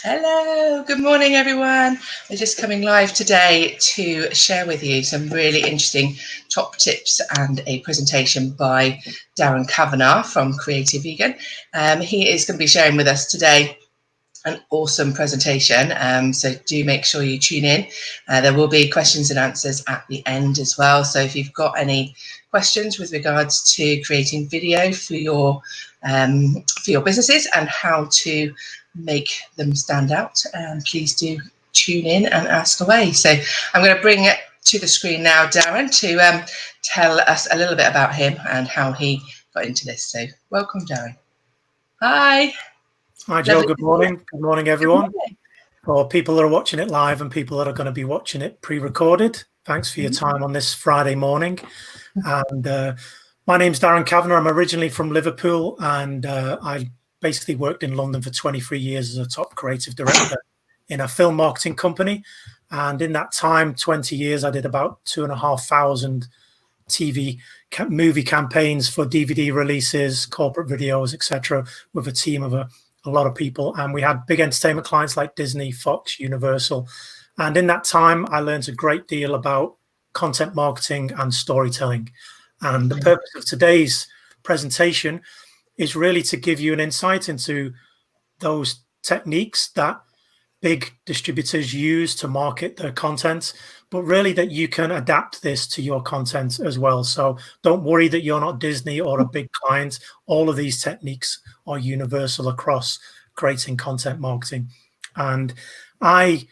Hello, good morning everyone. We're just coming live today to share with you some really interesting top tips and a presentation by Darren Cavanagh from CreatiVegan. He is going to be sharing with us today an awesome presentation, so do make sure you tune in. There will be questions and answers at the end as well, so if you've got any questions with regards to creating video for your businesses and how to make them stand out, please do tune in and ask away. So I'm going to bring it to the screen now, Darren, to tell us a little bit about him and how he got into this. So welcome, Darren. Hi. Hi, Joe. Good morning. Good morning, everyone. For people that are watching it live and people that are going to be watching it pre-recorded, thanks for your time on this Friday morning. And my name's Darren Cavanagh. I'm originally from Liverpool, and I basically worked in London for 23 years as a top creative director in a film marketing company. And in that time, 20 years, I did about 2,500 TV movie campaigns for DVD releases, corporate videos, etc., with a team of a lot of people. And we had big entertainment clients like Disney, Fox, Universal. And in that time, I learned a great deal about content marketing and storytelling. And the purpose of today's presentation is really to give you an insight into those techniques that big distributors use to market their content, but really that you can adapt this to your content as well. So don't worry that you're not Disney or a big client. All of these techniques are universal across creating content marketing. And I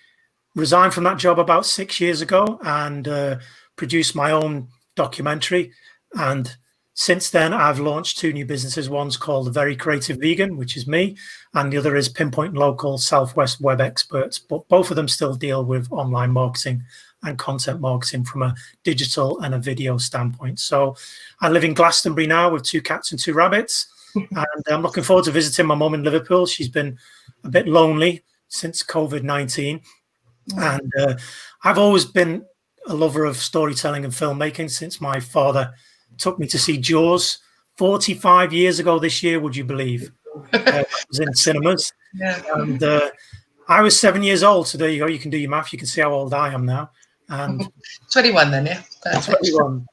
resigned from that job about 6 years ago and produced my own documentary. And since then, I've launched 2 new businesses. One's called Very CreatiVegan, which is me, and the other is Pinpoint Local Southwest Web Experts. But both of them still deal with online marketing and content marketing from a digital and a video standpoint. So I live in Glastonbury now with 2 cats and 2 rabbits. And I'm looking forward to visiting my mum in Liverpool. She's been a bit lonely since COVID-19. And I've always been a lover of storytelling and filmmaking since my father took me to see Jaws 45 years ago this year, would you believe? I was in cinemas. Yeah. And I was 7 years old. So there you go. You can do your math. You can see how old I am now. And 21 then, yeah. Perfect. 21.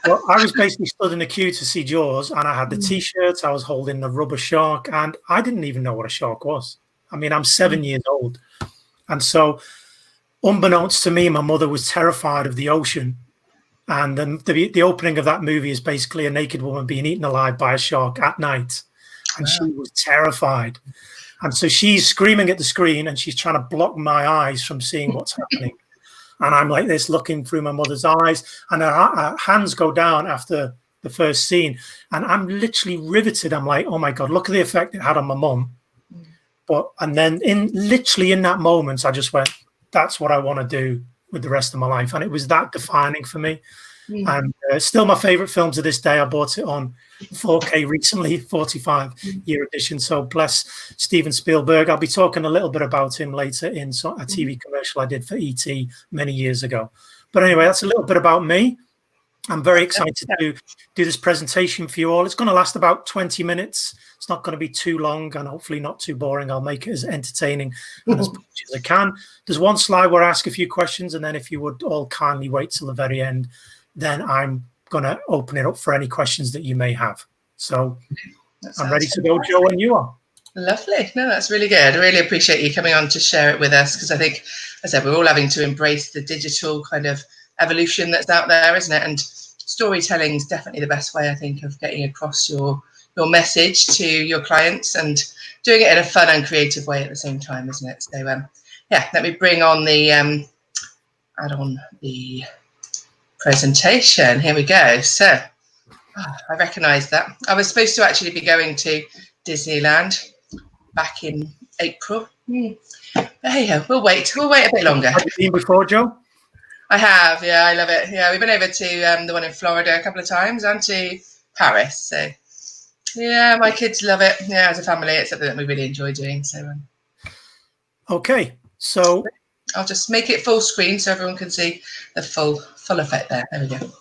Well, I was basically stood in a queue to see Jaws, and I had the T-shirts. I was holding the rubber shark, and I didn't even know what a shark was. I mean, I'm 7 years old. And so unbeknownst to me, my mother was terrified of the ocean. And then the opening of that movie is basically a naked woman being eaten alive by a shark at night. And she was terrified. And so she's screaming at the screen and she's trying to block my eyes from seeing what's happening. And I'm like this, looking through my mother's eyes, and her hands go down after the first scene. And I'm literally riveted. I'm like, oh my God, look at the effect it had on my mum. And then literally in that moment, I just went, that's what I want to do with the rest of my life. And it was that defining for me. And still my favorite film to this day. I bought it on 4K recently, 45-year edition. So bless Steven Spielberg. I'll be talking a little bit about him later in a TV commercial I did for E.T. many years ago. But anyway, that's a little bit about me. I'm very excited to do this presentation for you all. It's going to last about 20 minutes. It's not going to be too long and hopefully not too boring. I'll make it as entertaining and as much as I can. There's one slide where I ask a few questions, and then if you would all kindly wait till the very end, then I'm going to open it up for any questions that you may have. So I'm ready to go, Joe, when you are. Lovely. No, that's really good. I really appreciate you coming on to share it with us, because I think, as I said, we're all having to embrace the digital kind of evolution that's out there, isn't it? And storytelling is definitely the best way, I think, of getting across your message to your clients and doing it in a fun and creative way at the same time, isn't it? So yeah, let me bring on the add on the presentation. Here we go. So I recognize that. I was supposed to actually be going to Disneyland back in April. But hey, we'll wait a bit longer. Have you been before, Joe? I have, yeah, I love it. Yeah, we've been over to the one in Florida a couple of times and to Paris. So yeah, my kids love it. Yeah, as a family, it's something that we really enjoy doing. So okay, so I'll just make it full screen so everyone can see the full effect there. There we go.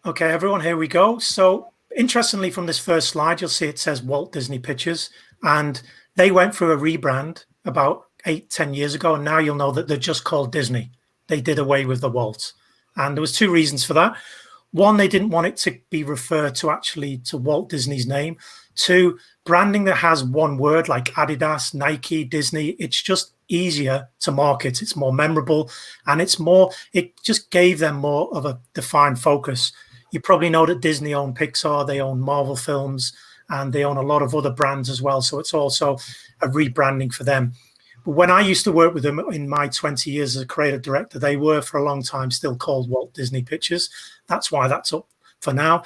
Okay, everyone, here we go. So interestingly, from this first slide, you'll see it says Walt Disney Pictures. And They went through a rebrand about 8-10 years ago, and now you'll know that they're just called Disney. They did away with the Walt. And there was two reasons for that. One, they didn't want it to be referred to actually to Walt Disney's name. Two, branding that has one word like Adidas, Nike, Disney, it's just easier to market. It's more memorable, and it just gave them more of a defined focus. You probably know that Disney own Pixar, they own Marvel films, and they own a lot of other brands as well. So it's also a rebranding for them. But when I used to work with them in my 20 years as a creative director, they were for a long time still called Walt Disney Pictures. That's why that's up for now.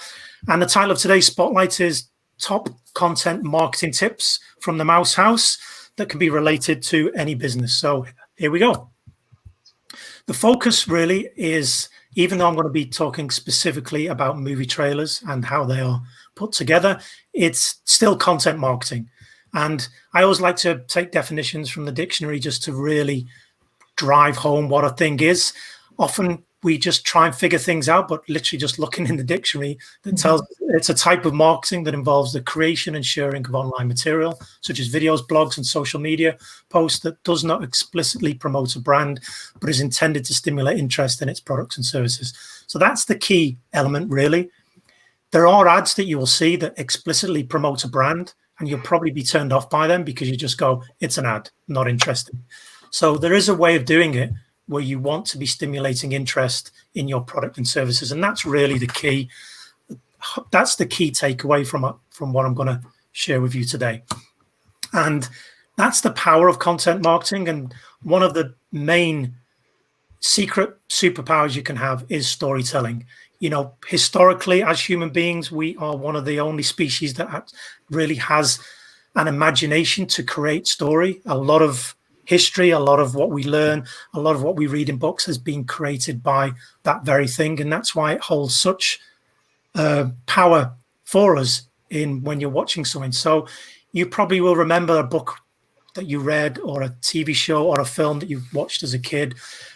And the title of today's spotlight is Top Content Marketing Tips from the Mouse House that can be related to any business. So here we go. The focus really is, even though I'm going to be talking specifically about movie trailers and how they are put together, it's still content marketing. And I always like to take definitions from the dictionary just to really drive home what a thing is. Often we just try and figure things out, but literally just looking in the dictionary that tells it's a type of marketing that involves the creation and sharing of online material, such as videos, blogs, and social media posts that does not explicitly promote a brand, but is intended to stimulate interest in its products and services. So that's the key element, really. There are ads that you will see that explicitly promote a brand, and you'll probably be turned off by them because you just go, it's an ad, not interested. So there is a way of doing it where you want to be stimulating interest in your product and services. And that's really the key. That's the key takeaway from what I'm going to share with you today. And that's the power of content marketing. And one of the main secret superpowers you can have is storytelling. You know, historically, as human beings, we are one of the only species that really has an imagination to create story. A lot of history, a lot of what we learn, a lot of what we read in books has been created by that very thing. And that's why it holds such power for us in when you're watching something. So you probably will remember a book that you read or a TV show or a film that you watched as a kid,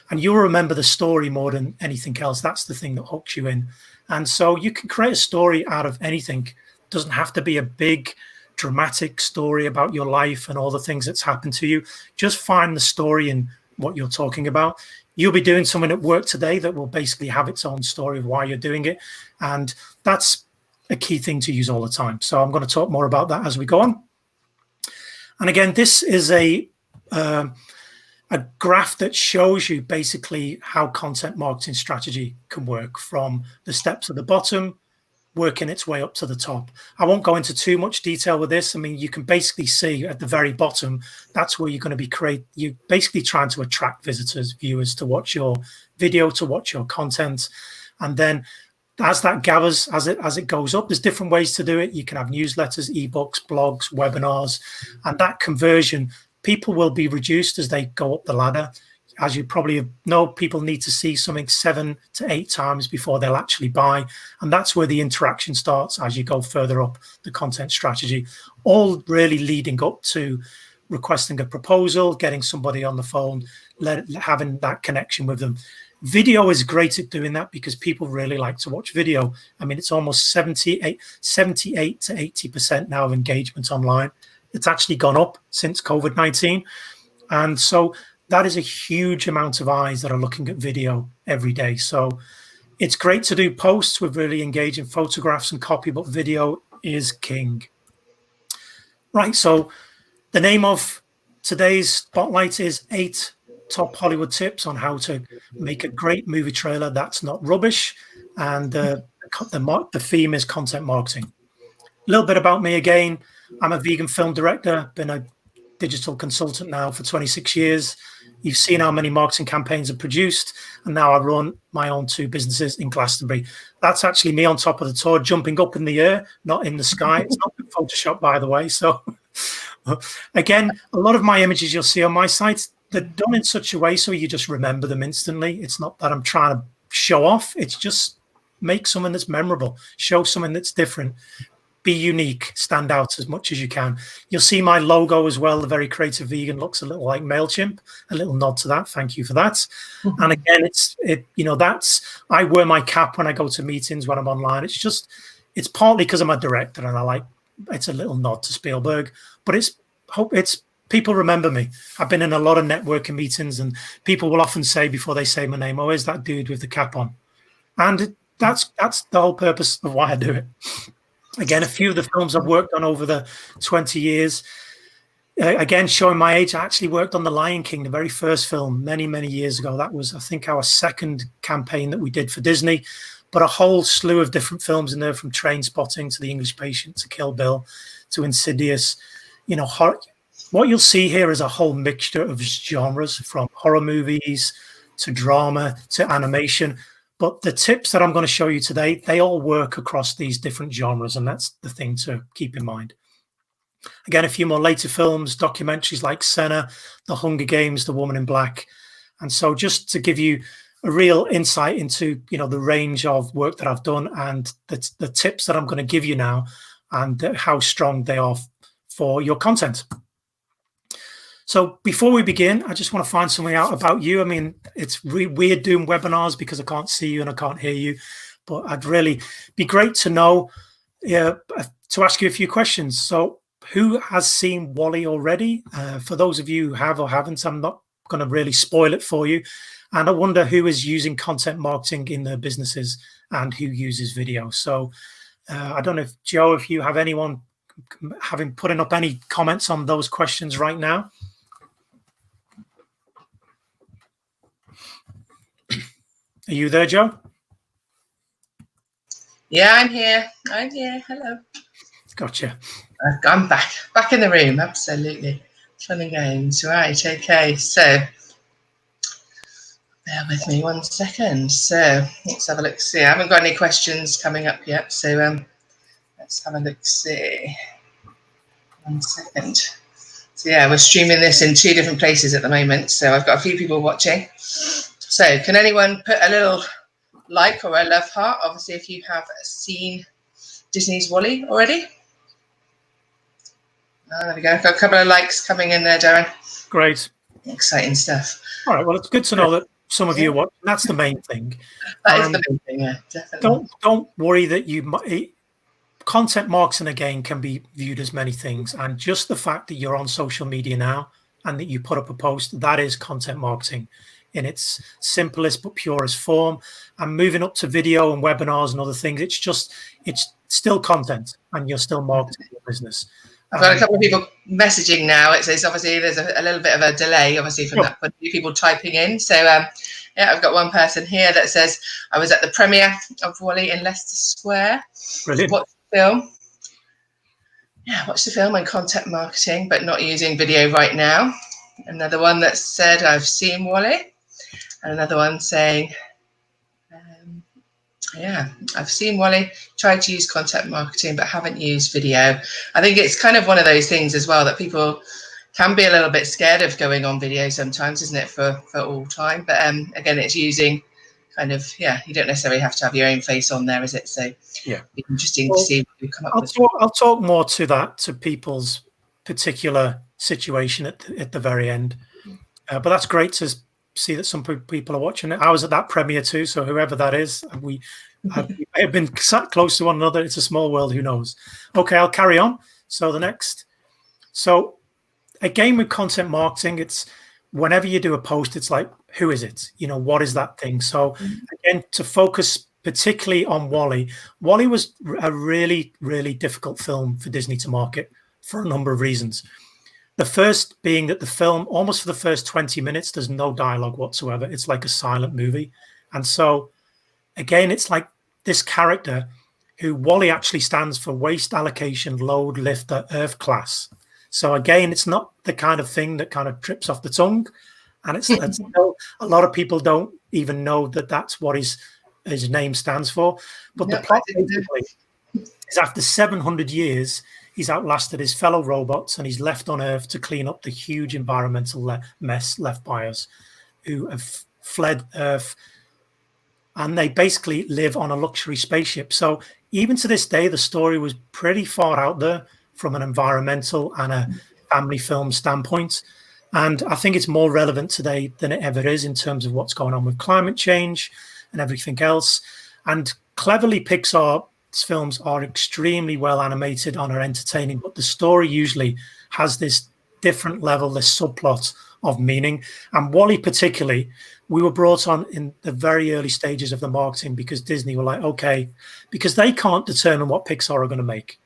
and you'll remember the story more than anything else. That's the thing that hooks you in. And so you can create a story out of anything. It doesn't have to be a big dramatic story about your life and all the things that's happened to you. Just find the story in what you're talking about. You'll be doing something at work today that will basically have its own story of why you're doing it. And that's a key thing to use all the time. So I'm going to talk more about that as we go on. And again, this is a graph that shows you basically how content marketing strategy can work from the steps at the bottom, working its way up to the top. I won't go into too much detail with this. I mean, you can basically see at the very bottom, that's where you're going to be you're basically trying to attract visitors, viewers to watch your video, to watch your content. And then as that gathers, as it goes up, there's different ways to do it. You can have newsletters, ebooks, blogs, webinars, and that conversion, people will be reduced as they go up the ladder. As you probably know, people need to see something 7 to 8 times before they'll actually buy. And that's where the interaction starts as you go further up the content strategy, all really leading up to requesting a proposal, getting somebody on the phone, having that connection with them. Video is great at doing that because people really like to watch video. I mean, it's almost 78 to 80% now of engagement online. It's actually gone up since COVID-19. And so that is a huge amount of eyes that are looking at video every day. So it's great to do posts with really engaging photographs and copy, but video is king. Right, so the name of today's spotlight is 8 top Hollywood tips on how to make a great movie trailer that's not rubbish. And the theme is content marketing. A little bit about me again. I'm a vegan film director, been a digital consultant now for 26 years. You've seen how many marketing campaigns are produced, and now I run my own 2 businesses in Glastonbury. That's actually me on top of the tour, jumping up in the air, not in the sky. It's not been Photoshop, by the way. So again, a lot of my images you'll see on my site, they're done in such a way so you just remember them instantly. It's not that I'm trying to show off. It's just make something that's memorable, show something that's different. Be unique, stand out as much as you can. You'll see my logo as well. The Very CreatiVegan looks a little like MailChimp. A little nod to that. Thank you for that. And again, I wear my cap when I go to meetings when I'm online. It's partly because I'm a director and it's a little nod to Spielberg, but it's hope it's people remember me. I've been in a lot of networking meetings, and people will often say before they say my name, "Oh, is that dude with the cap on?" And that's the whole purpose of why I do it. Again, a few of the films I've worked on over the 20 years. Again, showing my age, I actually worked on The Lion King, the very first film, many, many years ago. That was, I think, our second campaign that we did for Disney, but a whole slew of different films in there, from Trainspotting to The English Patient to Kill Bill to Insidious. You know, what you'll see here is a whole mixture of genres, from horror movies to drama to animation. But the tips that I'm going to show you today, they all work across these different genres, and that's the thing to keep in mind. Again, a few more later films, documentaries like Senna, The Hunger Games, The Woman in Black. And so just to give you a real insight into, you know, the range of work that I've done and the tips that I'm going to give you now, and how strong they are for your content. So before we begin, I just want to find something out about you. I mean, it's weird doing webinars because I can't see you and I can't hear you, but I'd really be great to know, to ask you a few questions. So who has seen WALL-E already? For those of you who have or haven't, I'm not going to really spoil it for you. And I wonder who is using content marketing in their businesses and who uses video. So I don't know if, Joe, if you have anyone putting up any comments on those questions right now. Are you there, Joe? Yeah, I'm here. Hello. Gotcha. I'm back in the room. Absolutely. Fun and games. Right. Okay. So bear with me 1 second. So let's have a look. See, I haven't got any questions coming up yet. So let's have a look. See. 1 second. So yeah, we're streaming this in 2 different places at the moment. So I've got a few people watching. So can anyone put a little like or a love heart? Obviously, if you have seen Disney's WALL-E already. There we go. Got a couple of likes coming in there, Darren. Great. Exciting stuff. All right. Well, it's good to know that some of you are watching. That's the main thing. That is the main thing, yeah, definitely. Don't worry that content marketing, again, can be viewed as many things. And just the fact that you're on social media now and that you put up a post, that is content marketing in its simplest but purest form. And moving up to video and webinars and other things, it's still content, and you're still marketing your business. I've got a couple of people messaging now. It says obviously there's a little bit of a delay, obviously, from that point of view, people typing in. So yeah, I've got one person here that says, I was at the premiere of WALL-E in Leicester Square. Brilliant. Watch the film. Yeah, watch the film on content marketing, but not using video right now. Another one that said, I've seen WALL-E. And another one saying, yeah, I've seen WALL-E, tried to use content marketing, but haven't used video. I think it's kind of one of those things as well that people can be a little bit scared of going on video sometimes, isn't it, for all time? But again, it's using kind of, you don't necessarily have to have your own face on there, is it? So yeah, it'd be interesting to see what you come up with. I'll talk more to that, to people's particular situation at the very end. But that's great to see that some people are watching it. I was at that premiere too, so whoever that is, we have been sat close to one another. It's a small world, who knows? Okay, I'll carry on. So again, with content marketing, it's whenever you do a post, it's like, who is it? You know, what is that thing? So again, to focus particularly on WALL-E. WALL-E was a really, really difficult film for Disney to market for a number of reasons. The first being that the film, almost for the first 20 minutes, there's no dialogue whatsoever. It's like a silent movie. And so, again, it's like this character who WALL-E actually stands for Waste Allocation Load Lifter Earth Class. So, again, it's not the kind of thing that kind of trips off the tongue. And it's a lot of people don't even know that that's what his name stands for. But the plot basically is, after 700 years, he's outlasted his fellow robots and he's left on Earth to clean up the huge environmental mess left by us, who have fled Earth. And they basically live on a luxury spaceship. So even to this day, the story was pretty far out there from an environmental and a family film standpoint. And I think it's more relevant today than it ever is in terms of what's going on with climate change and everything else. And cleverly, Pixar's films are extremely well animated and are entertaining, but the story usually has this different level, this subplot of meaning. And WALL-E particularly, we were brought on in the very early stages of the marketing because Disney were like, okay, because they can't determine what Pixar are going to make.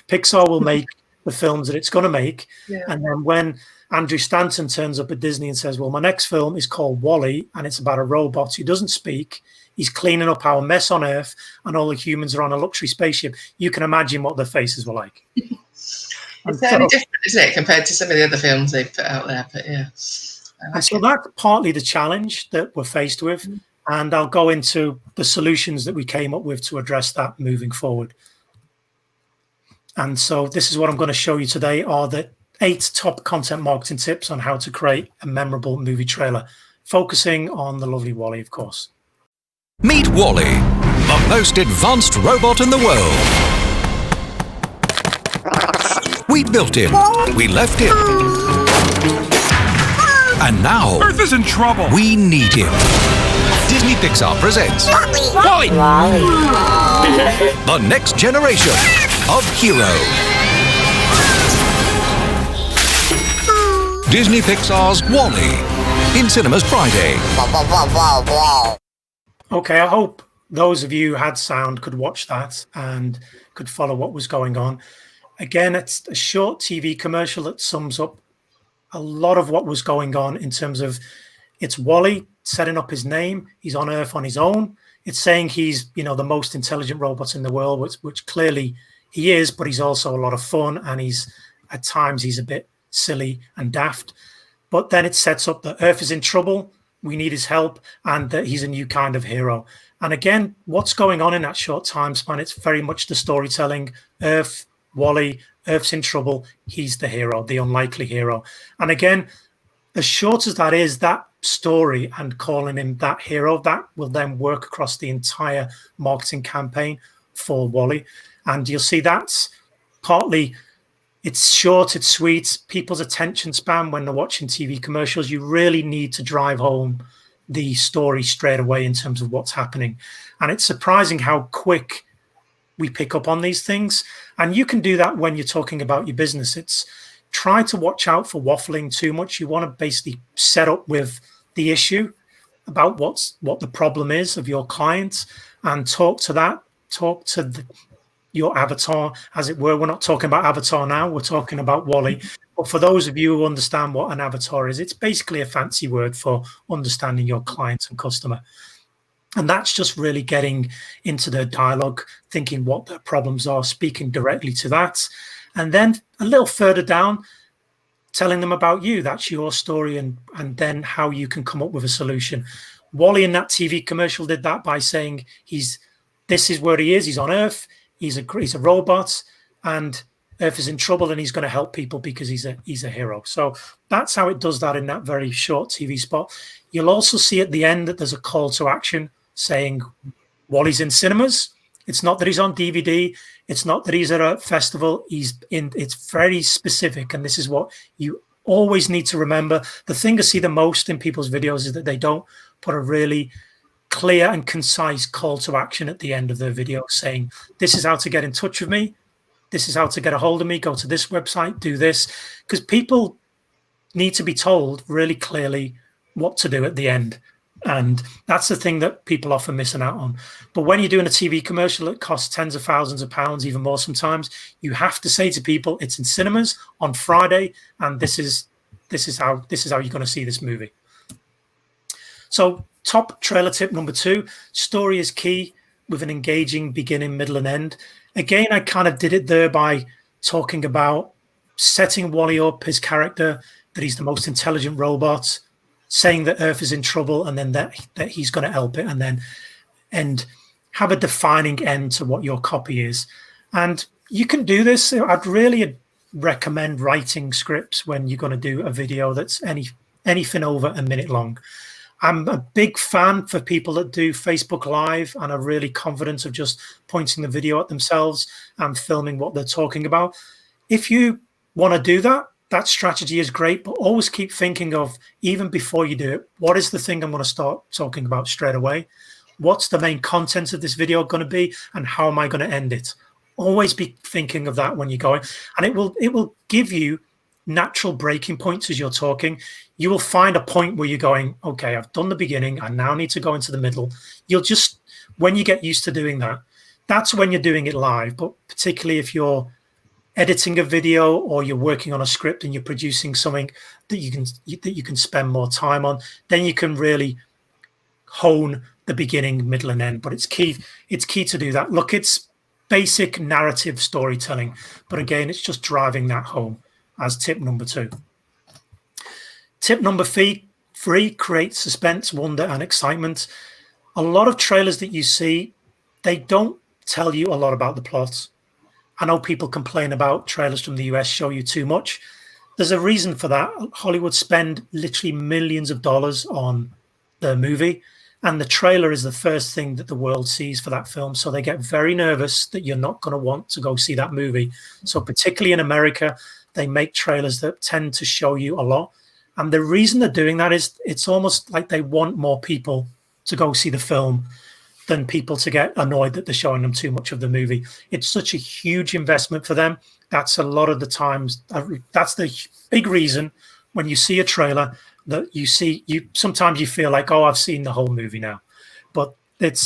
Pixar will make the films that it's going to make. Yeah. And then when Andrew Stanton turns up at Disney and says, well, my next film is called WALL-E, and it's about a robot who doesn't speak. He's cleaning up our mess on Earth, and all the humans are on a luxury spaceship. You can imagine what their faces were like. It's very different, isn't it, compared to some of the other films they've put out there? But yeah. And so that's partly the challenge that we're faced with. And I'll go into the solutions that we came up with to address that moving forward. And so this is what I'm going to show you today are the 8 top content marketing tips on how to create a memorable movie trailer, focusing on the lovely WALL-E, of course. Meet WALL-E, the most advanced robot in the world. We built him, we left him, and now Earth is in trouble. we need him. Disney Pixar presents WALL-E. the next generation of hero. Disney Pixar's WALL-E, in cinemas Friday. Okay, I hope those of you who had sound could watch that and could follow what was going on. Again, it's a short TV commercial that sums up a lot of what was going on in terms of it's WALL-E setting up his name. He's on Earth on his own. It's saying he's, the most intelligent robot in the world, which clearly he is, but he's also a lot of fun, and at times he's a bit silly and daft. But then it sets up that Earth is in trouble. We need his help, and that he's a new kind of hero. And again, what's going on in that short time span? It's very much the storytelling. Earth, WALL-E, Earth's in trouble. He's the hero, the unlikely hero. And again, as short as that is, that story and calling him that hero, that will then work across the entire marketing campaign for WALL-E. And you'll see that's partly, it's short, it's sweet. People's attention span when they're watching TV commercials, you really need to drive home the story straight away in terms of what's happening. And it's surprising how quick we pick up on these things. And you can do that when you're talking about your business. It's try to watch out for waffling too much. You want to basically set up with the issue about what the problem is of your client and talk to your avatar, as it were. We're not talking about avatar now, we're talking about WALL-E. But for those of you who understand what an avatar is, it's basically a fancy word for understanding your client and customer. And that's just really getting into the dialogue, thinking what their problems are, speaking directly to that. And then a little further down, telling them about you. That's your story, and then how you can come up with a solution. WALL-E in that TV commercial did that by saying this is where he is. He's on Earth. He's a robot, and Earth is in trouble, and he's going to help people because he's a hero. So that's how it does that in that very short TV spot. You'll also see at the end that there's a call to action saying WALL-E's in cinemas. It's not that he's on DVD. It's not that he's at a festival. It's very specific, and this is what you always need to remember. The thing I see the most in people's videos is that they don't put a really clear and concise call to action at the end of their video saying, this is how to get in touch with me. This is how to get a hold of me. Go to this website, do this. Because people need to be told really clearly what to do at the end. And that's the thing that people often missing out on. But when you're doing a TV commercial, it costs tens of thousands of pounds, even more sometimes. You have to say to people, it's in cinemas on Friday, and this is how you're going to see this movie. So top trailer tip number 2, story is key with an engaging beginning, middle, and end. Again, I kind of did it there by talking about setting WALL-E up, his character, that he's the most intelligent robot, saying that Earth is in trouble, and then that he's going to help it, and have a defining end to what your copy is. And you can do this. I'd really recommend writing scripts when you're going to do a video that's anything over a minute long. I'm a big fan for people that do Facebook Live and are really confident of just pointing the video at themselves and filming what they're talking about. If you want to do that, that strategy is great, but always keep thinking of, even before you do it, what is the thing I'm going to start talking about straight away? What's the main content of this video going to be, and how am I going to end it? Always be thinking of that when you're going, and it will give you natural breaking points as you're talking. You will find a point where you're going, okay, I've done the beginning. I now need to go into the middle. You'll just, when you get used to doing that, that's when you're doing it live. But particularly if you're editing a video or you're working on a script and you're producing something that you can spend more time on, then you can really hone the beginning, middle, and end. But it's key to do that. Look, it's basic narrative storytelling, but again, it's just driving that home as tip number 2. Tip number 3, create suspense, wonder, and excitement. A lot of trailers that you see, they don't tell you a lot about the plot. I know people complain about trailers from the US show you too much. There's a reason for that. Hollywood spend literally millions of dollars on the movie, and the trailer is the first thing that the world sees for that film. So they get very nervous that you're not going to want to go see that movie. So particularly in America, they make trailers that tend to show you a lot. And the reason they're doing that is it's almost like they want more people to go see the film than people to get annoyed that they're showing them too much of the movie. It's such a huge investment for them. That's a lot of the times, that's the big reason when you see a trailer that sometimes you feel like, oh, I've seen the whole movie now. But the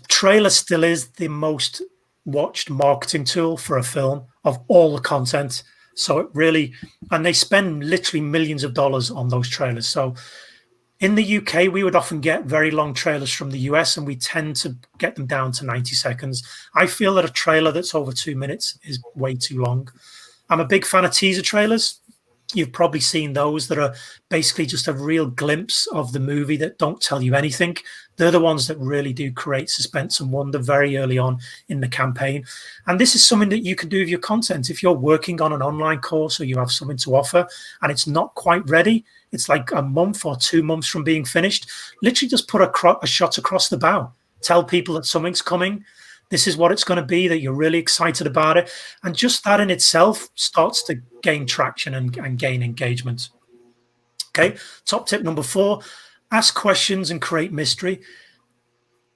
trailer still is the most watched marketing tool for a film of all the content. So it really, and they spend literally millions of dollars on those trailers. So in the UK, we would often get very long trailers from the US, and we tend to get them down to 90 seconds. I feel that a trailer that's over 2 minutes is way too long. I'm a big fan of teaser trailers. You've probably seen those that are basically just a real glimpse of the movie that don't tell you anything. They're the ones that really do create suspense and wonder very early on in the campaign. And this is something that you can do with your content. If you're working on an online course or you have something to offer and it's not quite ready, it's like a month or 2 months from being finished, literally just put a shot across the bow. Tell people that something's coming. This is what it's going to be, that you're really excited about it. And just that in itself starts to gain traction and gain engagement. Okay, top tip number 4, ask questions and create mystery.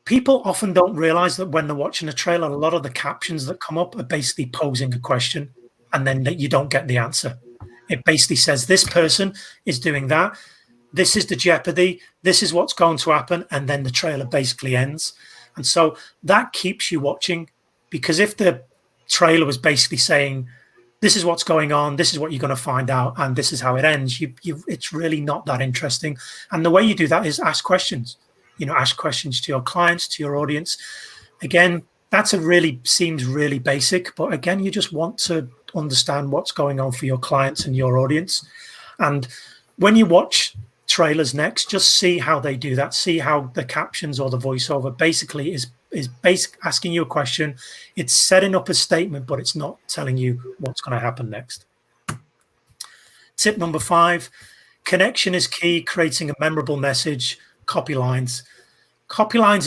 People often don't realize that when they're watching a trailer, a lot of the captions that come up are basically posing a question, and then you don't get the answer. It basically says, this person is doing that. This is the jeopardy. This is what's going to happen. And then the trailer basically ends. And so that keeps you watching, because if the trailer was basically saying, this is what's going on, this is what you're going to find out, and this is how it ends, it's really not that interesting. And the way you do that is ask questions. Ask questions to your clients, to your audience. Again, seems really basic, but again, you just want to understand what's going on for your clients and your audience. And when you watch trailers next, just see how they do that. See how the captions or the voiceover basically is asking you a question. It's setting up a statement, but it's not telling you what's going to happen next. Tip number 5, connection is key. Creating a memorable message. Copy lines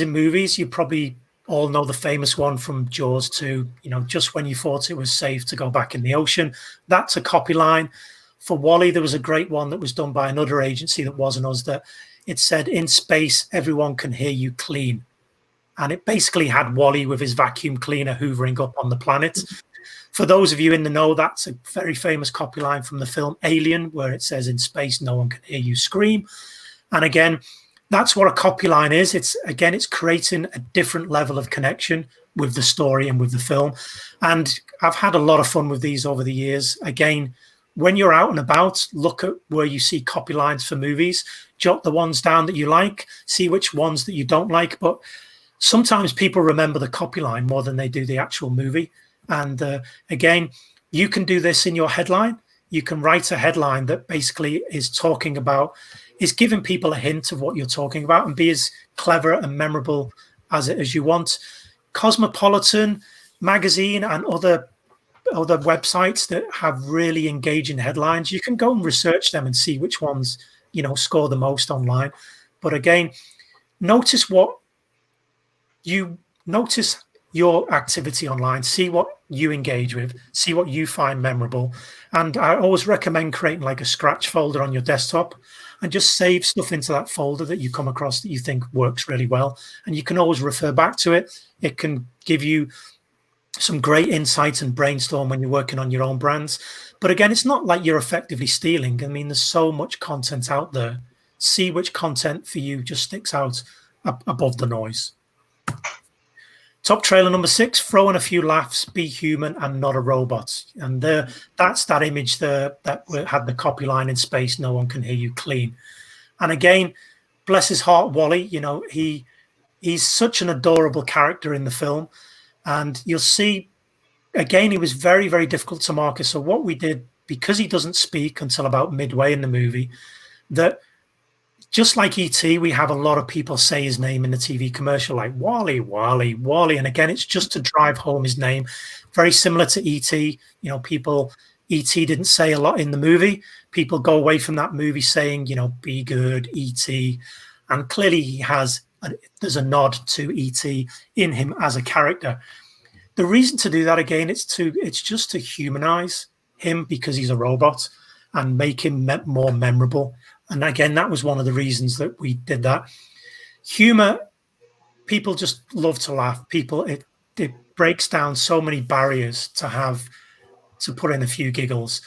in movies, you probably all know the famous one from Jaws 2, just when you thought it was safe to go back in the ocean. That's a copy line. For WALL-E, there was a great one that was done by another agency that wasn't us, that it said, in space, everyone can hear you clean. And it basically had WALL-E with his vacuum cleaner hoovering up on the planet. For those of you in the know, that's a very famous copy line from the film Alien, where it says, in space, no one can hear you scream. And again, that's what a copy line is. It's creating a different level of connection with the story and with the film. And I've had a lot of fun with these over the years. Again, when you're out and about, look at where you see copy lines for movies, jot the ones down that you like, see which ones that you don't like. But sometimes people remember the copy line more than they do the actual movie. And again, you can do this in your headline. You can write a headline that basically is giving people a hint of what you're talking about, and be as clever and memorable as you want. Cosmopolitan magazine and other websites that have really engaging headlines, you can go and research them and see which ones score the most online. But again, notice your activity online, see what you engage with, see what you find memorable. And I always recommend creating like a scratch folder on your desktop and just save stuff into that folder that you come across that you think works really well. And you can always refer back to it. It can give you some great insights and brainstorm when you're working on your own brands. But again, it's not like you're effectively stealing. I mean, there's so much content out there. See which content for you just sticks out above the noise. Top trailer number 6, throw in a few laughs, be human and not a robot. And that's that image there that had the copy line in space, no one can hear you clean. And again, bless his heart, WALL-E, you know, he's such an adorable character in the film. And you'll see, again, he was very, very difficult to market. So what we did, because he doesn't speak until about midway in the movie, that just like E.T., we have a lot of people say his name in the TV commercial, like WALL-E, WALL-E, WALL-E. And again, it's just to drive home his name. Very similar to E.T. You know, people, E.T. didn't say a lot in the movie. People go away from that movie saying, you know, be good, E.T. And clearly he has, there's a nod to E.T. in him as a character. The reason to do that, again, it's just to humanize him because he's a robot and make him more memorable. And again, that was one of the reasons that we did that. Humor, people just love to laugh. People, it breaks down so many barriers to put in a few giggles.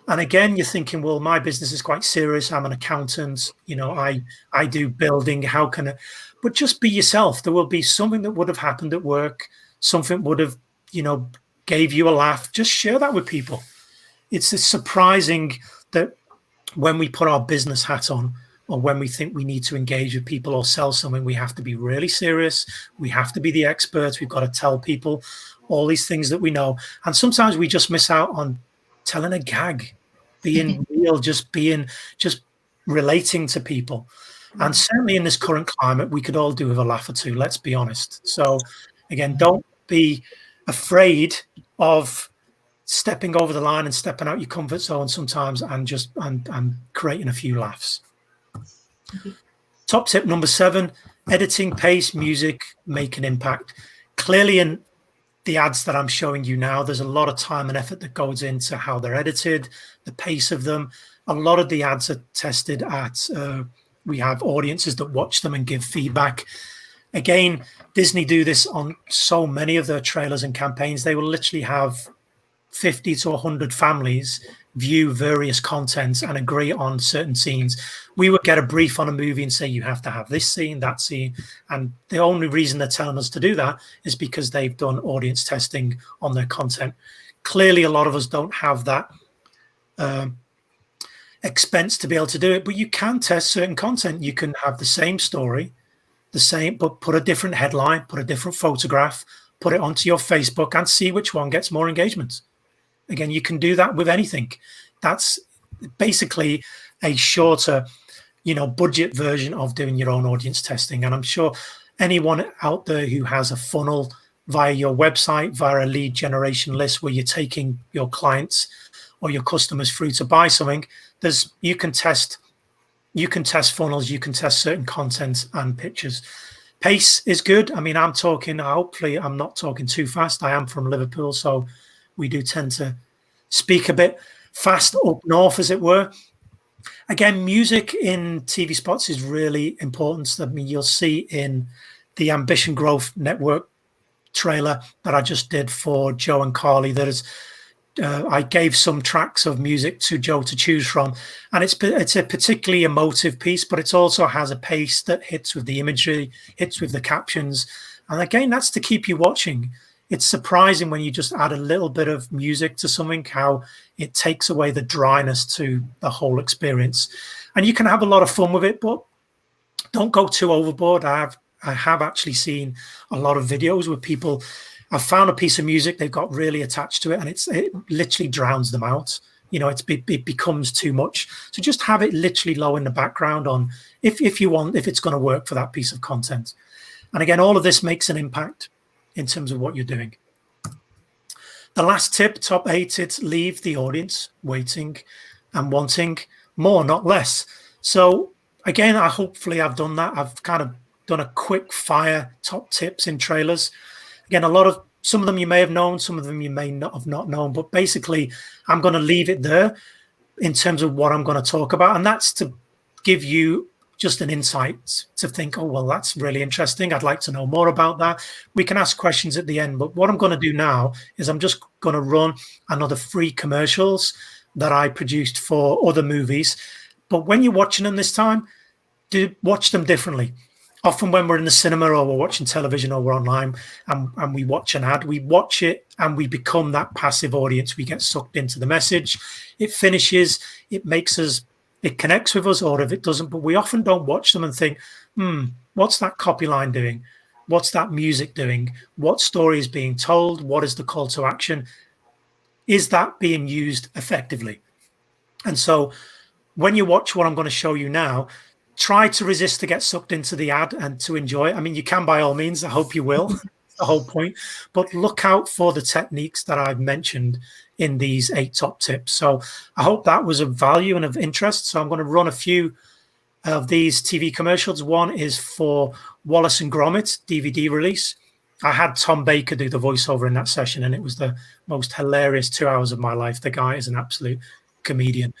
And again, you're thinking, well, my business is quite serious. I'm an accountant. You know, I do building. How can I? But just be yourself. There will be something that would have happened at work. Something would have, you know, gave you a laugh. Just share that with people. It's surprising that when we put our business hat on, or when we think we need to engage with people or sell something, we have to be really serious. We have to be the experts. We've got to tell people all these things that we know. And sometimes we just miss out on telling a gag, being real, just relating to people. And certainly in this current climate, we could all do with a laugh or two, let's be honest. So again, don't be afraid of stepping over the line and stepping out your comfort zone sometimes and creating a few laughs. Top tip number 7, editing, pace, music, make an impact. Clearly in the ads that I'm showing you now, there's a lot of time and effort that goes into how they're edited, the pace of them. A lot of the ads are tested at, we have audiences that watch them and give feedback. Again, Disney do this on so many of their trailers and campaigns. They will literally have 50 to 100 families view various contents and agree on certain scenes. We would get a brief on a movie and say, you have to have this scene, that scene. And the only reason they're telling us to do that is because they've done audience testing on their content. Clearly, a lot of us don't have that expense to be able to do it, but you can test certain content. You can have the same story, but put a different headline, put a different photograph, put it onto your Facebook and see which one gets more engagement. Again, you can do that with anything. That's basically a shorter, you know, budget version of doing your own audience testing. And I'm sure anyone out there who has a funnel via your website, via a lead generation list where you're taking your clients or your customers through to buy something, you can test funnels, you can test certain content and pictures. Pace is good. I mean, hopefully I'm not talking too fast. I am from Liverpool, so we do tend to speak a bit fast up north, as it were. Again, music in TV spots is really important. I mean, you'll see in the Ambition Growth Network trailer that I just did for Joe and Carly, I gave some tracks of music to Joe to choose from, and it's a particularly emotive piece, but it also has a pace that hits with the imagery, hits with the captions, and again, that's to keep you watching. It's surprising when you just add a little bit of music to something, how it takes away the dryness to the whole experience. And you can have a lot of fun with it, but don't go too overboard. I have actually seen a lot of videos where people have found a piece of music, they've got really attached to it, and it literally drowns them out. You know, it becomes too much. So just have it literally low in the background on if it's going to work for that piece of content. And again, all of this makes an impact in terms of what you're doing. The last tip, top 8, it's leave the audience waiting and wanting more, not less. So again, hopefully I've done that. I've kind of done a quick fire top tips in trailers. Again, some of them you may have known, some of them you may not have known, but basically I'm going to leave it there in terms of what I'm going to talk about. And that's to give you just an insight to think, oh, well, that's really interesting. I'd like to know more about that. We can ask questions at the end. But what I'm going to do now is I'm just going to run another 3 commercials that I produced for other movies. But when you're watching them this time, do watch them differently. Often when we're in the cinema or we're watching television or we're online and we watch an ad, we watch it and we become that passive audience. We get sucked into the message. It finishes. It makes us, it connects with us, or if it doesn't, but we often don't watch them and think, what's that copy line doing? What's that music doing? What story is being told? What is the call to action? Is that being used effectively? And so when you watch what I'm going to show you now, try to resist to get sucked into the ad and to enjoy it. I mean, you can by all means. I hope you will. That's the whole point. But look out for the techniques that I've mentioned in these 8 top tips. So I hope that was of value and of interest. So I'm going to run a few of these TV commercials. One is for Wallace and Gromit DVD release. I had Tom Baker do the voiceover in that session, and it was the most hilarious 2 hours of my life. The guy is an absolute comedian.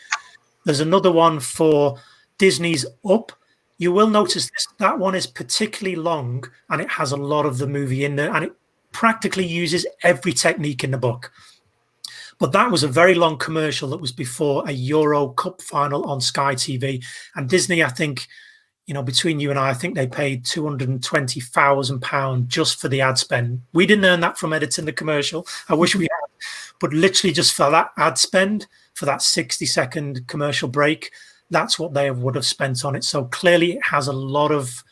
There's another one for Disney's Up. You will notice that one is particularly long, and it has a lot of the movie in there, and it practically uses every technique in the book. But that was a very long commercial that was before a Euro Cup final on Sky TV. And Disney, I think, between you and I think they paid £220,000 just for the ad spend. We didn't earn that from editing the commercial. I wish we had. But literally just for that ad spend, for that 60-second commercial break, that's what they would have spent on it. So clearly it has a lot of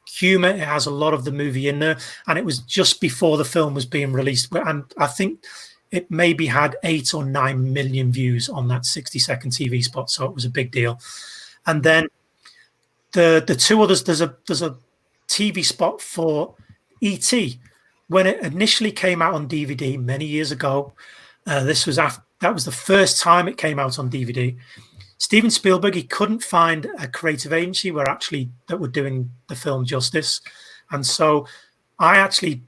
humor. It has a lot of the movie in there. And it was just before the film was being released. And I think it maybe had 8 or 9 million views on that 60-second TV spot. So it was a big deal. And then the 2 others, there's a TV spot for E.T. When it initially came out on DVD many years ago. That was the first time it came out on DVD. Steven Spielberg, he couldn't find a creative agency that were doing the film justice. And so I actually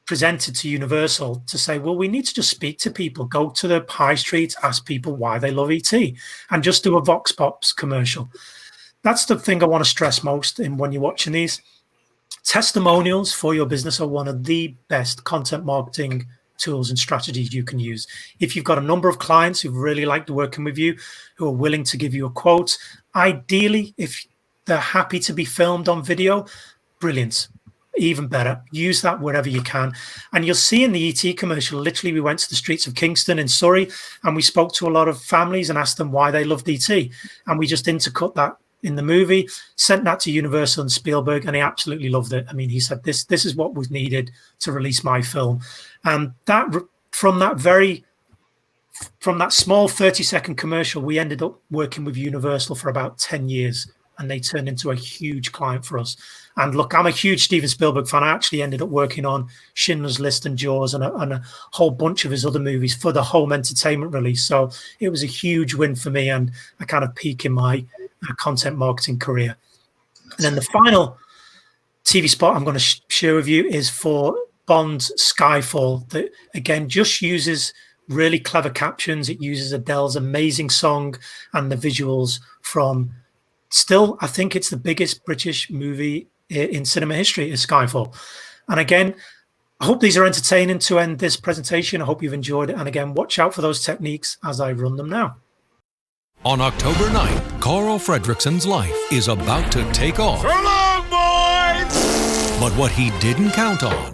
presented to Universal to say, well, we need to just speak to people, go to the high street, ask people why they love E.T. and just do a Vox Pops commercial. That's the thing I want to stress most when you're watching these. Testimonials for your business are one of the best content marketing tools and strategies you can use. If you've got a number of clients who really liked working with you, who are willing to give you a quote, ideally, if they're happy to be filmed on video, brilliant, even better. Use that wherever you can. And you'll see in the ET commercial, literally we went to the streets of Kingston in Surrey and we spoke to a lot of families and asked them why they loved ET. And we just intercut that in the movie, sent that to Universal and Spielberg, and he absolutely loved it. I mean, he said, this is what was needed to release my film. And that from that small 30-second commercial, we ended up working with Universal for about 10 years, and they turned into a huge client for us. And look, I'm a huge Steven Spielberg fan. I actually ended up working on Schindler's List and Jaws and a whole bunch of his other movies for the home entertainment release. So it was a huge win for me and a kind of peak in my content marketing career. And then the final TV spot I'm going to share with you is for Bond's Skyfall, that again just uses really clever captions. It uses Adele's amazing song and the visuals from, still, I think it's the biggest British movie in cinema history, is Skyfall. And again, I hope these are entertaining to end this presentation. I hope you've enjoyed it. And again, watch out for those techniques as I run them now. On October 9th, Carl Fredrickson's life is about to take off. So long, boys! But what he didn't count on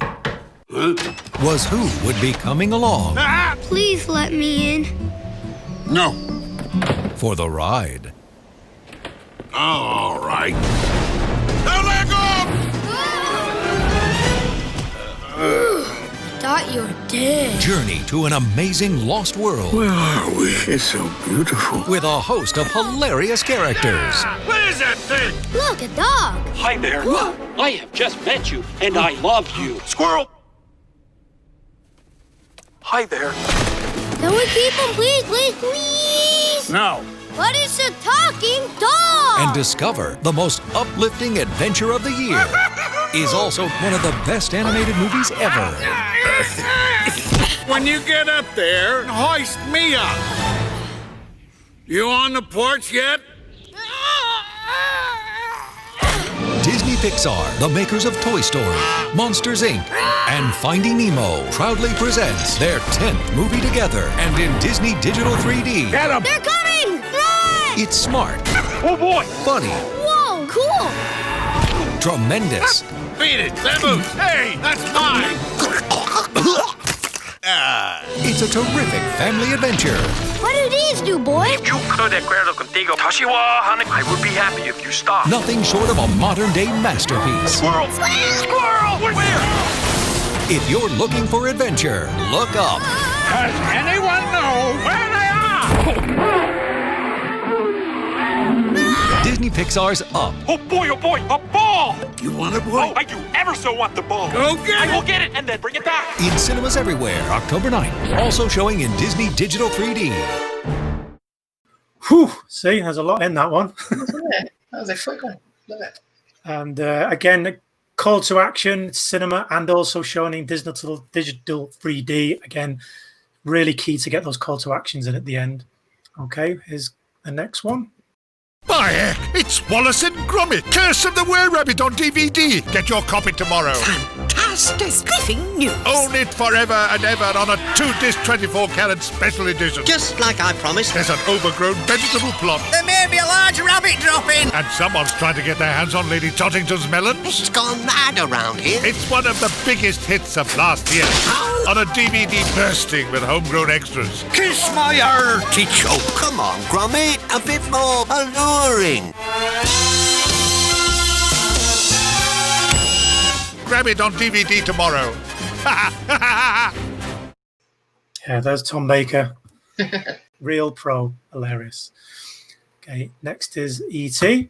was who would be coming along Please let me in. No. for the ride. All right. Now let go! Thought you were dead. Journey to an amazing lost world Where are we? It's so beautiful. with a host of hilarious characters. What is that thing? Look, a dog. Hi there. I have just met you, and I love you. Squirrel! Hi there. Can we keep him, please, please, please? No. But it's a talking dog. And discover the most uplifting adventure of the year is also one of the best animated movies ever. When you get up there, hoist me up. You on the porch yet? Pixar, the makers of Toy Story, Monsters, Inc., and Finding Nemo, proudly presents their 10th movie together and in Disney Digital 3D. Get him! They're coming! Run! It's smart, Oh boy! funny, Whoa, cool! tremendous, Beat it, Samus! Hey, that's mine! it's a terrific family adventure. What do these do, boy? Yo creo de acuerdo contigo. Tashiwa, honey, I would be happy if you stop. Nothing short of a modern-day masterpiece. Squirrel! Squirrel! Where? If you're looking for adventure, look up. Does anyone know where they are? Disney Pixar's Up. Oh boy, a ball! You want it, Oh, boy? I do ever so want the ball. Go get I it! will get it and then bring it back. In cinemas everywhere, October 9th. Also showing in Disney Digital 3D. Whew, see, there's a lot in that one. That was a quick one. Love it. And again, call to action, cinema, and also showing in digital 3D. Again, really key to get those call to actions in at the end. Okay, here's the next one. By heck, it's Wallace and Gromit, Curse of the Were-Rabbit on DVD. Get your copy tomorrow. Fantastic, spiffing news. Own it forever and ever on a 2-disc 24-karat special edition. Just like I promised. There's an overgrown vegetable plot, There may be a large rabbit dropping. and someone's trying to get their hands on Lady Tottington's melons. It's gone mad around here. It's one of the biggest hits of last year. On a DVD bursting with homegrown extras. Kiss my artichoke. Come on, Gromit, a bit more alluring. Grab it on DVD tomorrow. Yeah, there's Tom Baker. Real pro. Hilarious. Okay, next is E.T.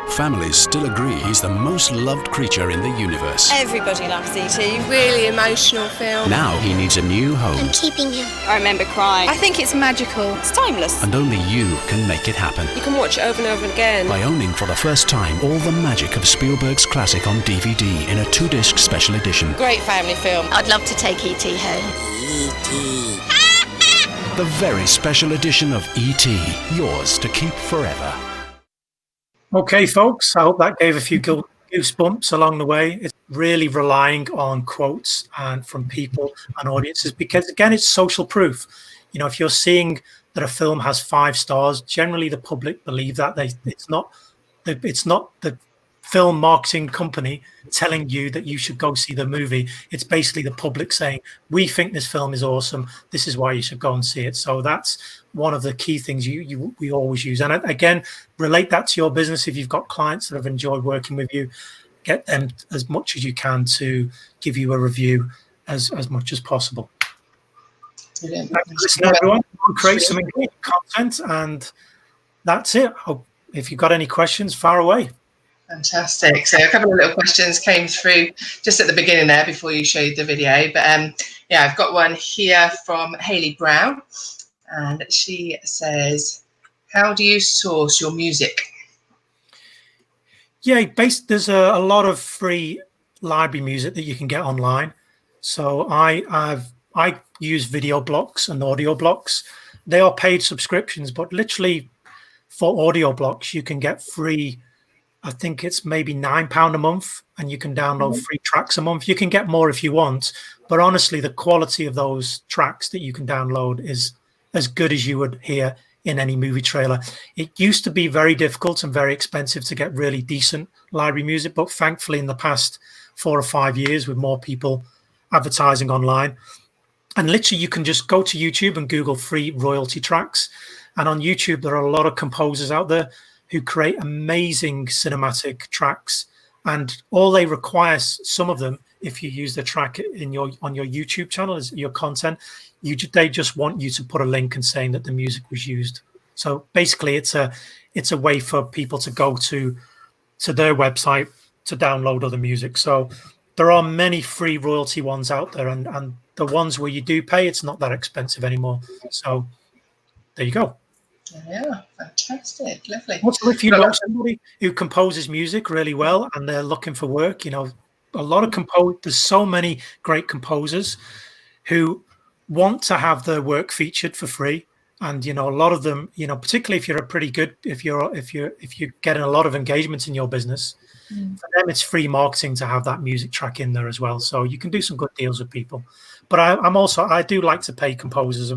Families still agree he's the most loved creature in the universe. Everybody loves E.T. Really emotional film. Now he needs a new home, I'm keeping him. I remember crying. I think it's magical. It's timeless. and only you can make it happen. You can watch it over and over again. By owning for the first time all the magic of Spielberg's classic on DVD in a 2-disc special edition. Great family film. I'd love to take E.T. home. The very special edition of E.T., yours to keep forever. Okay, folks, I hope that gave a few goosebumps along the way. It's really relying on quotes and from people and audiences because, again, it's social proof. You know, if you're seeing that a film has 5 stars, generally the public believe that. It's not the film marketing company telling you that you should go see the movie. It's basically the public saying, we think this film is awesome. This is why you should go and see it. So that's one of the key things we always use. And again, relate that to your business. If you've got clients that have enjoyed working with you, get them as much as you can to give you a review as much as possible. Brilliant. Listen, everyone, create some engaging content, and that's it. If you've got any questions, fire away. Fantastic. So a couple of little questions came through just at the beginning there before you showed the video. But yeah, I've got one here from Hayley Brown. And she says, how do you source your music? Yeah, there's a lot of free library music that you can get online. So I use video blocks and audio blocks. They are paid subscriptions, but literally for audio blocks, you can get free. I think it's maybe £9 a month, and you can download free tracks a month. You can get more if you want, but honestly, the quality of those tracks that you can download is as good as you would hear in any movie trailer. It used to be very difficult and very expensive to get really decent library music, but thankfully in the past 4 or 5 years, with more people advertising online, and literally you can just go to YouTube and Google free royalty tracks. And on YouTube, there are a lot of composers out there who create amazing cinematic tracks, and all they require, some of them, if you use the track on your YouTube channel as your content, they just want you to put a link and saying that the music was used. So basically, it's a way for people to go to their website to download other music. So there are many free royalty ones out there, and the ones where you do pay, it's not that expensive anymore. So there you go. Yeah, fantastic, lovely. Also, if you know somebody who composes music really well and they're looking for work, you know, a lot of there's so many great composers who want to have their work featured for free, and you know, a lot of them, you know, particularly if you're if you're getting a lot of engagement in your business, For them, it's free marketing to have that music track in there as well. So you can do some good deals with people. But I do like to pay composers,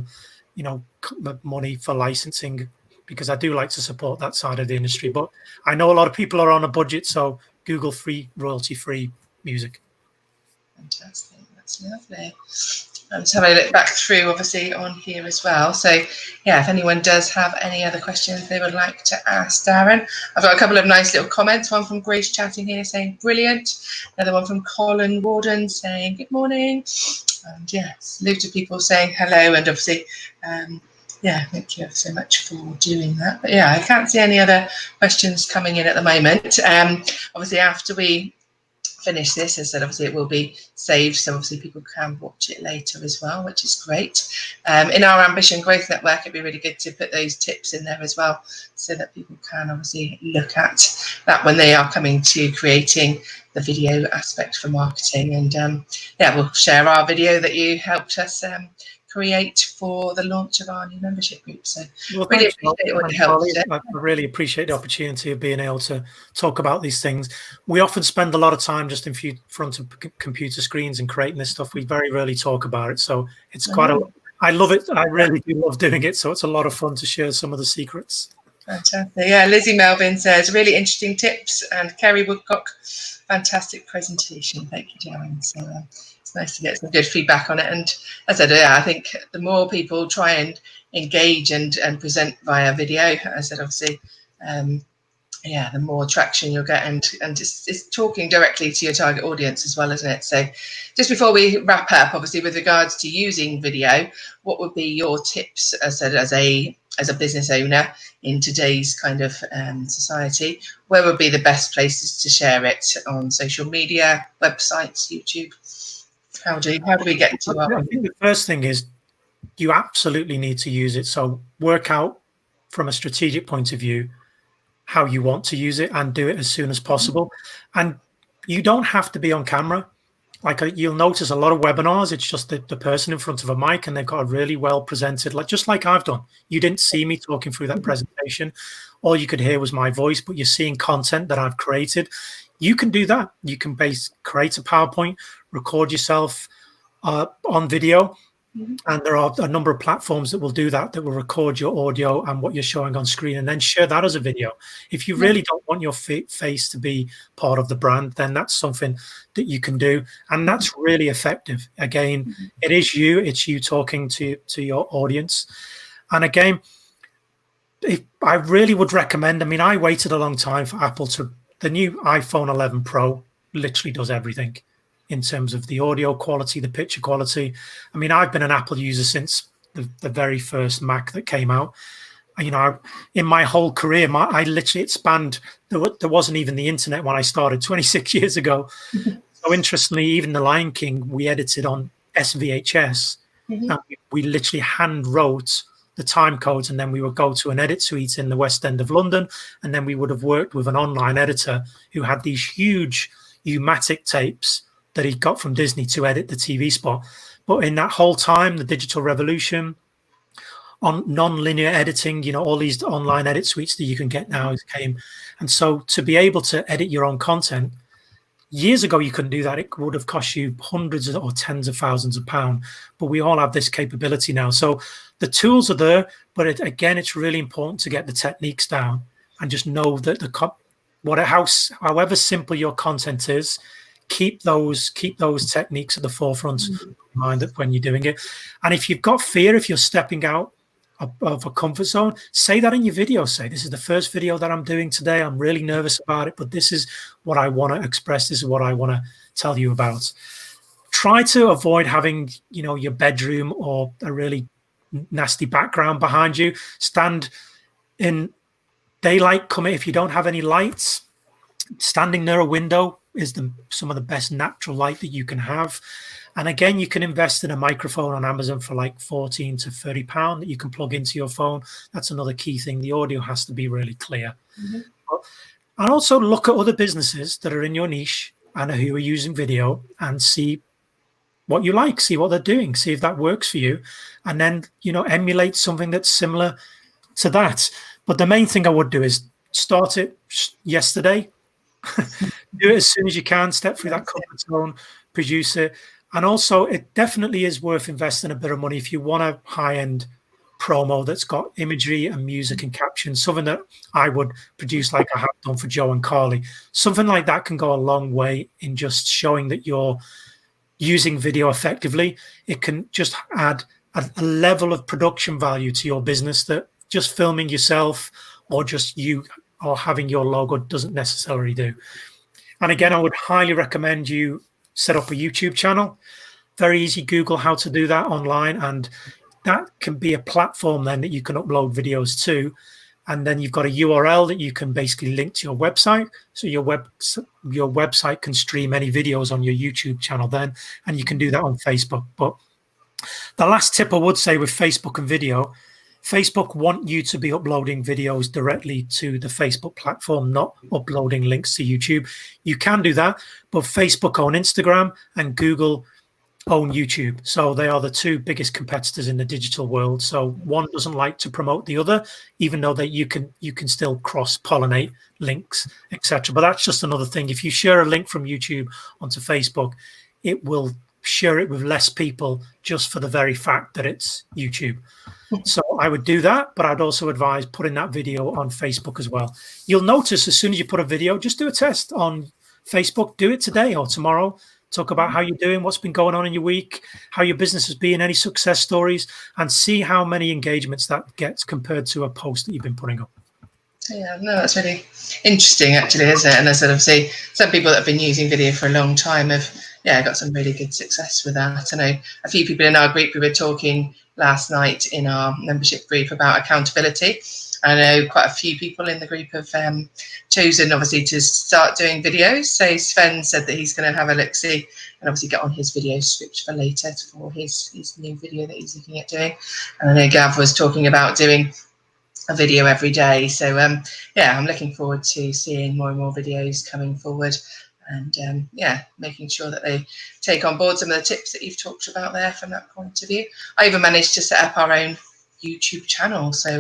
money for licensing, because I do like to support that side of the industry. But I know a lot of people are on a budget, so Google free, royalty-free music. Fantastic, that's lovely. I'm just having a look back through, obviously, on here as well. So, yeah, if anyone does have any other questions they would like to ask Darren, I've got a couple of nice little comments. One from Grace chatting here saying brilliant. Another one from Colin Warden saying good morning. And yes, loads of people saying hello. And obviously, thank you so much for doing that. But yeah, I can't see any other questions coming in at the moment. Obviously, after we finish this, as I said, obviously it will be saved, so obviously people can watch it later as well, which is great. In our Ambition Growth Network, it'd be really good to put those tips in there as well, so that people can obviously look at that when they are coming to creating the video aspect for marketing. And we'll share our video that you helped us create for the launch of our new membership group. So really appreciate all the help. I really appreciate the opportunity of being able to talk about these things. We often spend a lot of time just in front of computer screens and creating this stuff. We very rarely talk about it. So it's I love it. I really do love doing it. So it's a lot of fun to share some of the secrets. Fantastic. Yeah, Lizzie Melvin says, really interesting tips. And Kerry Woodcock, fantastic presentation. Thank you, Darren. So it's nice to get some good feedback on it. And as I said, I think the more people try and engage and present via video, as I said, obviously, the more traction you'll get, and it's talking directly to your target audience as well, isn't it? So just before we wrap up, obviously, with regards to using video, what would be your tips, as I said, as a business owner in today's kind of society? Where would be the best places to share it? On social media, websites, YouTube? How do we get to I think the first thing is you absolutely need to use it. So work out from a strategic point of view how you want to use it and do it as soon as possible. And you don't have to be on camera. Like you'll notice a lot of webinars, it's just the person in front of a mic and they've got a really well presented, just like I've done. You didn't see me talking through that presentation. All you could hear was my voice, but you're seeing content that I've created. You can do that. You can create a PowerPoint, record yourself on video. And there are a number of platforms that will do that will record your audio and what you're showing on screen and then share that as a video. If you really don't want your face to be part of the brand, then that's something that you can do. And that's really effective. Again, it's you talking to your audience. And again, I really would recommend, I waited a long time for Apple the new iPhone 11 Pro literally does everything in terms of the audio quality, the picture quality. I've been an Apple user since the very first Mac that came out. In my whole career, it spanned, there wasn't even the internet when I started 26 years ago. So interestingly, even The Lion King, we edited on SVHS. And we literally hand wrote the time codes, and then we would go to an edit suite in the West End of London, and then we would have worked with an online editor who had these huge U-matic tapes that he got from Disney to edit the TV spot. But in that whole time, the digital revolution, on non-linear editing, all these online edit suites that you can get now came. And so to be able to edit your own content, years ago, you couldn't do that. It would have cost you hundreds or tens of thousands of pounds. But we all have this capability now. So the tools are there, but it's really important to get the techniques down and just know that however simple your content is, keep those techniques at the forefront of your mind when you're doing it. And if you've got fear, if you're stepping out of a comfort zone, say that in your video. Say, this is the first video that I'm doing today. I'm really nervous about it, but this is what I want to express. This is what I want to tell you about. Try to avoid having, your bedroom or a really nasty background behind you. Stand in daylight. If you don't have any lights, standing near a window is some of the best natural light that you can have. And again, you can invest in a microphone on Amazon for like £14 to £30 that you can plug into your phone. That's another key thing. The audio has to be really clear. And also look at other businesses that are in your niche and who are using video and see what you like, see what they're doing, see if that works for you. And then, emulate something that's similar to that. But the main thing I would do is start it yesterday. Do it as soon as you can. Step through that comfort zone, produce it. And also, it definitely is worth investing a bit of money if you want a high-end promo that's got imagery and music and captions, something that I would produce like I have done for Joe and Carly. Something like that can go a long way in just showing that you're using video effectively. It can just add a level of production value to your business that just filming yourself or just you or having your logo doesn't necessarily do. And again, I would highly recommend you set up a YouTube channel. Very easy. Google how to do that online, and that can be a platform then that you can upload videos to. And then you've got a URL that you can basically link to your website. So your website can stream any videos on your YouTube channel then, and you can do that on Facebook. But the last tip I would say with Facebook and video, Facebook want you to be uploading videos directly to the Facebook platform, not uploading links to YouTube. You can do that, but Facebook own Instagram and Google own YouTube. So they are the two biggest competitors in the digital world. So one doesn't like to promote the other, even though that you can still cross-pollinate links, etc. But that's just another thing. If you share a link from YouTube onto Facebook, it will share it with less people just for the very fact that it's YouTube. So I would do that, but I'd also advise putting that video on Facebook as well. You'll notice as soon as you put a video, just do a test on Facebook. Do it today or tomorrow. Talk about how you're doing, what's been going on in your week, how your business has been, any success stories, and see how many engagements that gets compared to a post that you've been putting up. Yeah, no, that's really interesting, actually, isn't it? And as obviously some people that have been using video for a long time have, got some really good success with that. I know a few people in our group, we were talking last night in our membership group about accountability. I know quite a few people in the group have chosen, obviously, to start doing videos. So Sven said that he's going to have a look-see and obviously get on his video script for later for his new video that he's looking at doing. And I know Gav was talking about doing a video every day. So, I'm looking forward to seeing more and more videos coming forward and, making sure that they take on board some of the tips that you've talked about there from that point of view. I even managed to set up our own YouTube channel. So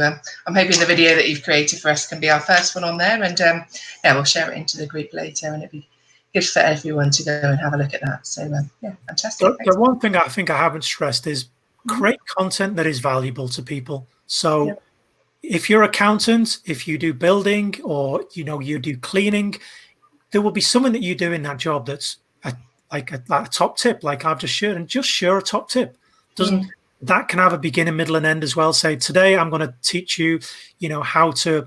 I'm hoping the video that you've created for us can be our first one on there. And, we'll share it into the group later and it'd be good for everyone to go and have a look at that. So, fantastic. The one thing I think I haven't stressed is create content that is valuable to people. So if you're an accountant, if you do building or, you do cleaning, there will be something that you do in that job that's like a top tip, like I've just shared, and just share a top tip. That can have a beginning, middle, and end as well. Say, today I'm going to teach you, how to,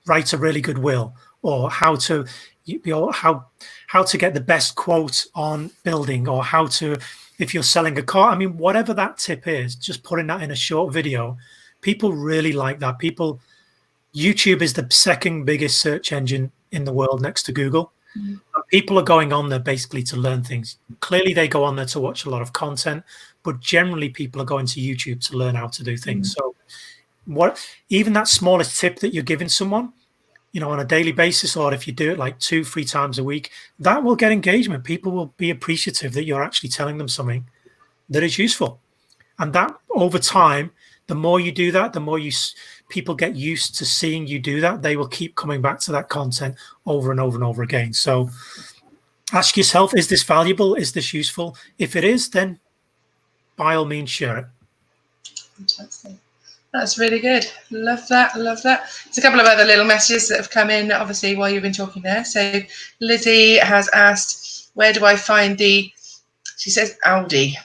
write a really good will, or how to, how to get the best quote on building, or how to, if you're selling a car. I mean, whatever that tip is, just putting that in a short video. People really like that. YouTube is the second biggest search engine in the world next to Google. People are going on there basically to learn things. Clearly, they go on there to watch a lot of content, but generally people are going to YouTube to learn how to do things. So even that smallest tip that you're giving someone, on a daily basis, or if you do it like 2-3 times a week, that will get engagement. People will be appreciative that you're actually telling them something that is useful. And that over time, the more you do that, the more people get used to seeing you do that. They will keep coming back to that content over and over and over again. So ask yourself, is this valuable? Is this useful? If it is, then by all means, share it. Fantastic. That's really good. Love that. Love that. There's a couple of other little messages that have come in, obviously, while you've been talking there. So Lizzie has asked, where do I find she says Audi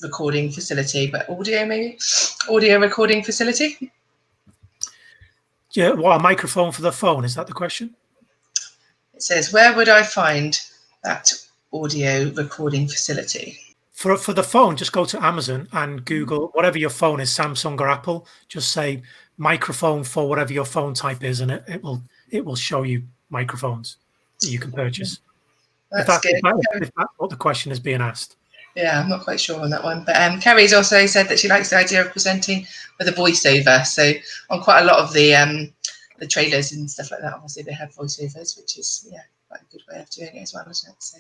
recording facility, but audio recording facility? Yeah, a microphone for the phone? Is that the question? It says, where would I find that audio recording facility? For the phone, just go to Amazon and Google whatever your phone is, Samsung or Apple. Just say microphone for whatever your phone type is, and it will show you microphones that you can purchase. If that's what the question is being asked. Yeah, I'm not quite sure on that one. But Kerry's also said that she likes the idea of presenting with a voiceover. So on quite a lot of the trailers and stuff like that, obviously they have voiceovers, which is quite a good way of doing it as well, isn't it? So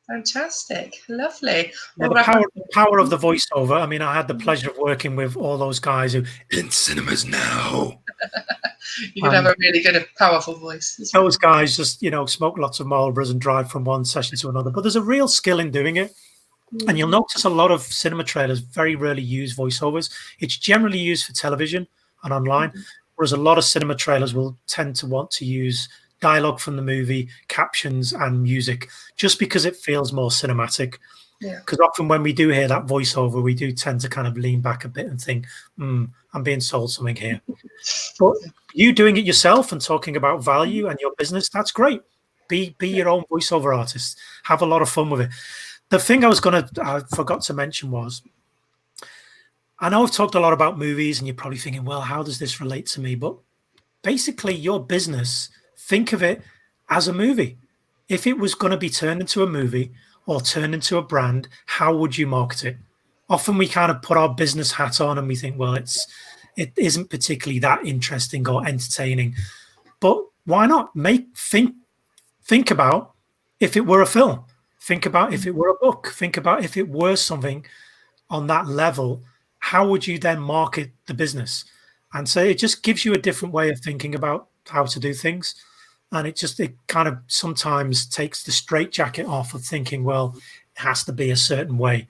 fantastic, lovely. Well, the power of the voiceover. I mean, I had the pleasure of working with all those guys who in cinemas now. You could have a really good, powerful voice. Those guys just, smoke lots of Marlboros and drive from one session to another. But there's a real skill in doing it. And you'll notice a lot of cinema trailers very rarely use voiceovers. It's generally used for television and online, whereas a lot of cinema trailers will tend to want to use dialogue from the movie, captions, and music, just because it feels more cinematic. Because often when we do hear that voiceover, we do tend to kind of lean back a bit and think, I'm being sold something here. But you doing it yourself and talking about value and your business, that's great. Be your own voiceover artist. Have a lot of fun with it. The thing I forgot to mention was, I know I've talked a lot about movies and you're probably thinking, well, how does this relate to me? But basically your business, think of it as a movie. If it was going to be turned into a movie or turned into a brand, how would you market it? Often we kind of put our business hat on and we think, well, it isn't particularly that interesting or entertaining. But why not? Think about if it were a film. Think about if it were a book. Think about if it were something on that level, how would you then market the business? And so it just gives you a different way of thinking about how to do things. And it kind of sometimes takes the straitjacket off of thinking, well, it has to be a certain way.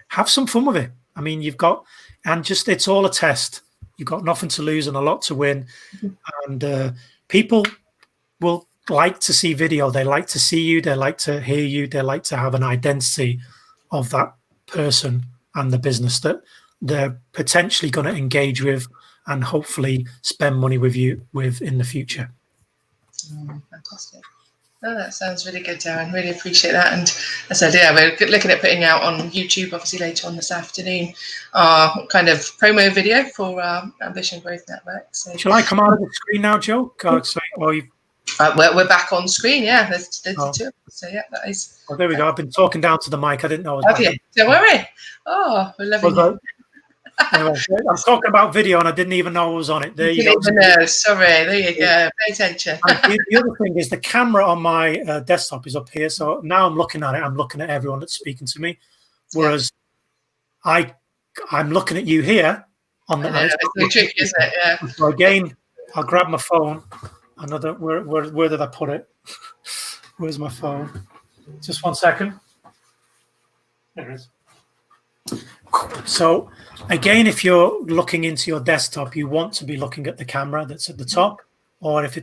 Have some fun with it. I mean, it's all a test. You've got nothing to lose and a lot to win. And people will like to see video. They like to see you. They like to hear you. They like to have an identity of that person and the business that they're potentially going to engage with and hopefully spend money with you with in the future. Fantastic. Oh, that sounds really good, Darren. Really appreciate that. And as I said, we're looking at putting out on YouTube, obviously later on this afternoon, our kind of promo video for our Ambition Growth Network. So, shall I come out of the screen now, Joe? We're back on screen. Yeah, there's the two. So yeah, that is. Oh, there we go. I've been talking down to the mic. I didn't know. Okay, don't worry. Oh, we're loving it. Anyway, I'm talking about video and I didn't even know I was on it. There you go. No, sorry. There you go. Pay attention. The other thing is the camera on my desktop is up here. So now I'm looking at it. I'm looking at everyone that's speaking to me. Whereas I'm looking at you here on the it's the trick, isn't it? Yeah. So again, I'll grab my phone. Where did I put it? Where's my phone? Just 1 second. There it is. So again, if you're looking into your desktop, you want to be looking at the camera that's at the top, or if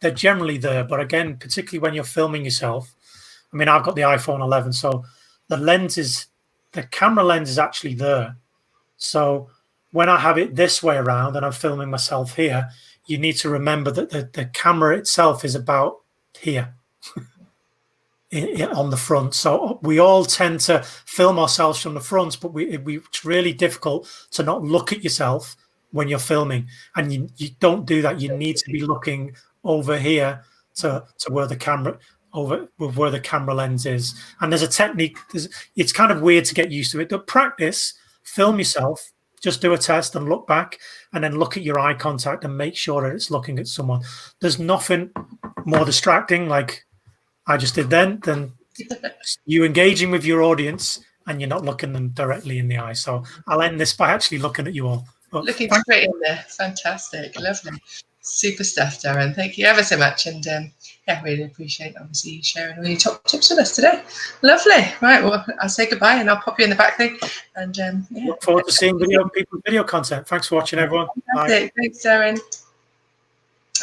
they're generally there. But again, particularly when you're filming yourself, I mean, I've got the iPhone 11, so the camera lens is actually there. So when I have it this way around and I'm filming myself here, you need to remember that the camera itself is about here. On the front. So we all tend to film ourselves from the front, but it's really difficult to not look at yourself when you're filming, and you don't do that. You need to be looking over here to where the camera lens is. And there's a technique. It's kind of weird to get used to it, but practice, film yourself, just do a test and look back, and then look at your eye contact and make sure that it's looking at someone. There's nothing more distracting like I just did then than you engaging with your audience and you're not looking them directly in the eye. So I'll end this by actually looking at you all. But looking straight in there. Fantastic. Lovely. Super stuff, Darren. Thank you ever so much. And really appreciate, obviously, you sharing all your top tips with us today. Lovely. Right. Well, I'll say goodbye and I'll pop you in the back thing. And look forward to seeing people's video content. Thanks for watching, everyone. Bye. Thanks, Darren.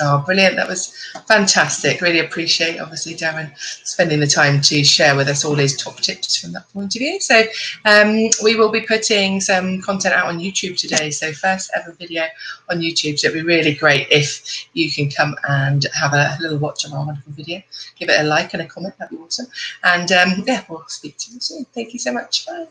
Oh, brilliant. That was fantastic. Really appreciate, obviously, Darren spending the time to share with us all his top tips from that point of view. So we will be putting some content out on YouTube today. So first ever video on YouTube. So it'd be really great if you can come and have a little watch of our wonderful video. Give it a like and a comment. That'd be awesome. And we'll speak to you soon. Thank you so much. Bye.